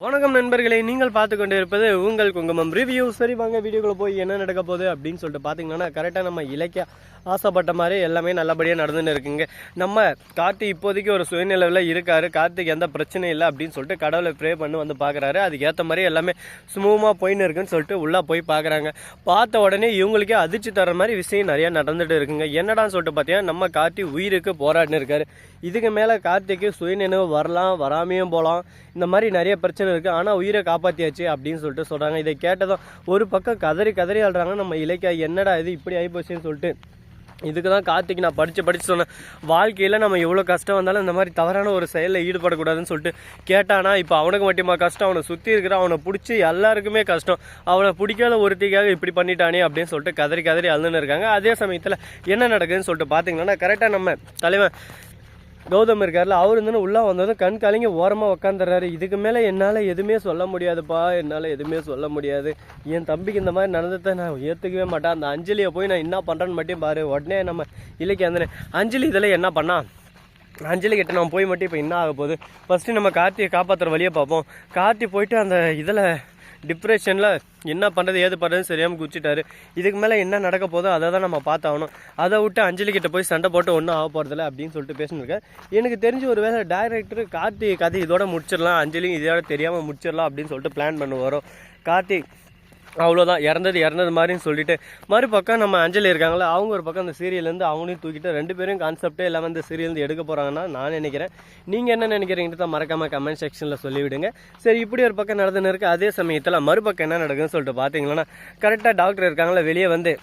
வணக்கம் நண்பர்களே, நீங்கள் பார்த்து கொண்டு இருப்பது உங்கள் குங்குமம் ரிவ்யூ. சரி வாங்க வீடியோக்குள்ள போய் என்ன நடக்க போகுது அப்படின்னு சொல்லிட்டு பார்த்தீங்கன்னா, கரெக்டாக நம்ம இலக்கிய ஆசைப்பட்ட மாதிரி எல்லாமே நல்லபடியாக நடந்துன்னு இருக்குங்க. நம்ம கார்த்திக் இப்போதைக்கு ஒரு சுயநிலையில் இருக்காரு. கார்த்திக் எந்த பிரச்சனையும் இல்லை அப்படின்னு சொல்லிட்டு கடவுளை ப்ரே பண்ணி வந்து பார்க்குறாரு. அதுக்கு ஏற்ற மாதிரி எல்லாமே ஸ்மூமாக போயின்னு இருக்குன்னு சொல்லிட்டு உள்ளே போய் பார்க்குறாங்க. பார்த்த உடனே இவங்களுக்கே அதிர்ச்சி தர மாதிரி விஷயம் நிறையா நடந்துட்டு இருக்குங்க. என்னடான்னு சொல்லிட்டு பார்த்தீங்கன்னா, நம்ம கார்த்திக் உயிருக்கு போராடினு இருக்காரு. இதுக்கு மேலே கார்த்திக்கு சுயநினைவு வரலாம், வராமையும் போகலாம். இந்த மாதிரி நிறைய பிரச்சனை இருக்குது. ஆனால் உயிரை காப்பாற்றியாச்சு அப்படின்னு சொல்லிட்டு சொல்கிறாங்க. இதை கேட்டதும் ஒரு பக்கம் கதறி கதறி ஆடுறாங்க. நம்ம இலக்கியா என்னடா இது இப்படி ஆகிப்போச்சுன்னு சொல்லிட்டு. இதுக்கு தான் கார்த்திக் நான் படித்து சொன்னேன், வாழ்க்கையில் நம்ம எவ்வளோ கஷ்டம் வந்தாலும் இந்த மாதிரி தவறான ஒரு செயலில் ஈடுபடக்கூடாதுன்னு சொல்லிட்டு கேட்டானா. இப்போ அவனுக்கு மட்டுமா கஷ்டம், அவனை சுற்றி இருக்கிற அவனை பிடிச்சி எல்லாருக்குமே கஷ்டம். அவனை பிடிக்காத ஒருத்திக்காக இப்படி பண்ணிட்டானே அப்படின்னு சொல்லிட்டு கதறி கதறி அழுதுன்னு இருக்காங்க. அதே சமயத்தில் என்ன நடக்குதுன்னு சொல்லிட்டு பார்த்தீங்கன்னா, கரெக்டாக நம்ம தலைவன் கௌதம் இருக்கார்ல, அவர் இருந்துன்னு உள்ளே வந்ததும் கண் கலங்கி ஓரமாக உக்காந்துடுறாரு. இதுக்கு மேலே என்னால் எதுவுமே சொல்ல முடியாதுப்பா, என்னால் எதுவுமே சொல்ல முடியாது. என் தம்பிக்கு இந்த மாதிரி நடந்ததை நான் ஏற்றுக்கவே மாட்டேன். அந்த அஞ்சலியை போய் நான் என்ன பண்ணுறேன்னு மட்டும் பாரு. உடனே நம்ம இலக்கிய அந்த அஞ்சலி இதில் என்ன பண்ணா, அஞ்சலி கிட்ட நம்ம போய் மட்டும் இப்போ என்ன ஆக போகுது, ஃபஸ்ட்டு நம்ம கார்த்தியை காப்பாற்றுற வழியை பார்ப்போம். கார்த்தி போயிட்டு அந்த இதில் டிப்ரெஷனில் என்ன பண்ணுறது ஏது பண்ணுறதுன்னு சரியாமல் குச்சிட்டாரு. இதுக்கு மேலே என்ன நடக்க போதோ அதை தான் நம்ம பார்த்தாகணும். அதை விட்டு அஞ்சலி கிட்ட போய் சண்டை போட்டு ஒன்றும் ஆக போகிறதில்ல அப்படின்னு சொல்லிட்டு பேசினிருக்கேன். எனக்கு தெரிஞ்சு ஒரு வேளை டைரக்டர் கார்த்திக் கதை இதோட முடிச்சிடலாம், அஞ்சலியும் இதோட தெரியாமல் முடிச்சிடலாம் அப்படின்னு சொல்லிட்டு பிளான் பண்ண வரோம். கார்த்திக் அவ்வளோதான், இறந்தது மாதிரின்னு சொல்லிட்டு மறுபக்கம் நம்ம அஞ்சலி இருக்காங்களா, அவங்க ஒரு பக்கம் அந்த சீரியல்லேருந்து அவங்களையும் தூக்கிட்டு ரெண்டு பேரும் கான்செப்டே இல்லாமல் இந்த சீரியல்லேருந்து எடுக்க போகிறாங்கன்னா நான் நினைக்கிறேன். நீங்கள் என்ன நினைக்கிறீங்கன்னு தான் மறக்காமல் கமெண்ட் செக்ஷனில் சொல்லிவிடுங்க. சரி, இப்படி ஒரு பக்கம் நடந்துன்னு இருக்குது. அதே சமயத்தில் மறுபக்கம் என்ன நடக்குதுன்னு சொல்லிட்டு பார்த்தீங்கன்னா, கரெக்டாக டாக்டர் இருக்காங்களா வெளியே வந்து,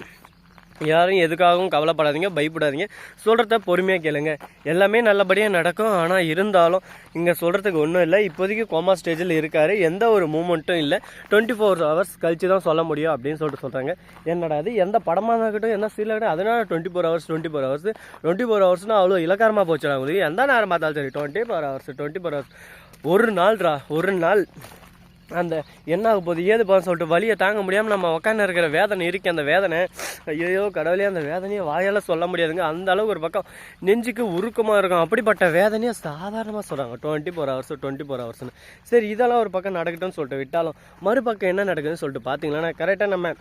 யாரும் எதுக்காகவும் கவலைப்படாதீங்க, பயப்படாதீங்க, சொல்கிறத பொறுமையாக கேளுங்க, எல்லாமே நல்லபடியாக நடக்கும். ஆனால் இருந்தாலும் இங்கே சொல்கிறதுக்கு ஒன்றும் இல்லை. இப்போதைக்கு கோமா ஸ்டேஜில் இருக்கார், எந்த ஒரு மூமெண்ட்டும் இல்லை. 24 hours கழிச்சு தான் சொல்ல முடியும் அப்படின்னு சொல்லிட்டு சொல்கிறாங்க. என்னடா அது, எந்த படமாக இருக்கட்டும் என்ன சீரியல், அதனால 24 ஹவர்ஸ்னால் அவ்வளோ இலக்காரமாக போச்சுடா உங்களுக்கு. எந்த நேரம் பார்த்தாலும் சரி 24 hours ஒரு நாள் அந்த என்ன ஆக போகுது ஏது போன்னு சொல்லிட்டு வலியை தாங்க முடியாமல் நம்ம உட்காந்து இருக்கிற வேதனை இருக்குது. அந்த வேதனை ஐயோ கடவுளே, அந்த வேதனையை வாயால் சொல்ல முடியாதுங்க. அந்த அளவுக்கு ஒரு பக்கம் நெஞ்சுக்கு உருக்கமாக இருக்கும். அப்படிப்பட்ட வேதனையை சாதாரணமாக சொல்கிறாங்க 24 hours. சரி, இதெல்லாம் ஒரு பக்கம் நடக்கட்டும்னு சொல்லிட்டு விட்டாலும் மறுபக்கம் என்ன நடக்குதுன்னு சொல்லிட்டு பார்த்தீங்கன்னா, கரெக்டாக நம்ம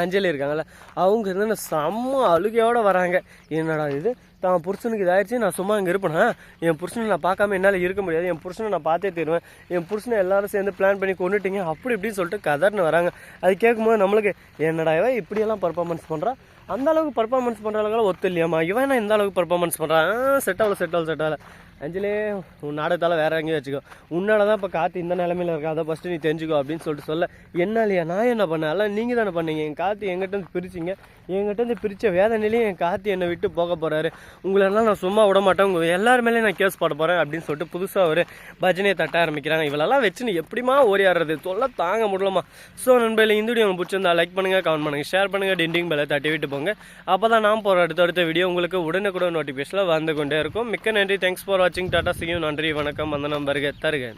அஞ்சலி இருக்காங்கள, அவங்க இருந்து செம்ம அழுகையோடு வராங்க. என்னடா இது, தான் புருஷனுக்கு இதாகிடுச்சு, நான் சும்மா இங்கே இருப்பேனா, என் புருஷனை நான் பார்க்காம என்னால் இருக்க முடியாது, என் புருஷனை நான் பார்த்தே தருவேன், என் புருஷனை எல்லாரும் சேர்ந்து பிளான் பண்ணி கொண்டுட்டீங்க அப்படி இப்படின்னு சொல்லிட்டு கதர்னு வராங்க. அது கேட்கும்போது நம்மளுக்கு என்னடா இவன் இப்படியெல்லாம் பர்ஃபார்மன்ஸ் பண்ணுறான், அந்த அளவுக்கு பர்ஃபார்மன்ஸ் பண்ணுற அளவுக்கு ஒத்து இல்லையாம்மா, இவன் நான் இந்த அளவுக்கு பர்ஃபார்மன்ஸ் பண்ணுறான், செட் ஆகல. அஞ்சலே, உன் நாடகத்தால் வேறு எங்கேயும் வச்சுக்கோ, உன்னால தான் இப்போ கார்த்தி இந்த நிலமையில் இருக்கா, அதை ஃபஸ்ட்டு நீ தெரிஞ்சுக்கோ அப்படின்னு சொல்லிட்டு சொல்ல. என்னாலையா, நான் என்ன பண்ணேன், எல்லாம் நீங்கள் தானே பண்ணீங்க, என் கார்த்தி எங்கிட்டேருந்து பிரிச்சிங்க, என்கிட்டேருந்து பிரித்த வேதனையிலேயே என் கார்த்தி என்னை விட்டு போக போகிறாரு, உங்களெல்லாம் நான் சும்மா விட மாட்டேன், உங்கள் எல்லாருமேலே நான் கேஸ் போட போகிறேன் அப்படின்னு சொல்லிட்டு புதுசாக ஒரு பஜனையை தட்ட ஆரம்பிக்கிறாங்க. இவளெல்லாம் வச்சுன்னு எப்படிமா ஓடியாடுறது, தொல்லை தாங்க முடியலமா. ஸோ நண்பர்களே, இந்த வீடியோ உங்களுக்கு பிடிச்சிருந்தா லைக் பண்ணுங்கள், கமெண்ட் பண்ணுங்கள், ஷேர் பண்ணுங்கள், டிண்டிங் பெல்லை தட்டி விட்டு போங்க. அப்போ தான் நான் போகிற அடுத்த வீடியோ உங்களுக்கு உடனுக்குடன் நோட்டிஃபிகேஷனில் வந்து கொண்டே இருக்கும். மிக்க நன்றி, தேங்க்ஸ் ஃபார் வாட்சிங், டாடா, see you, நன்றி, வணக்கம், வந்தனம், வருக தருக.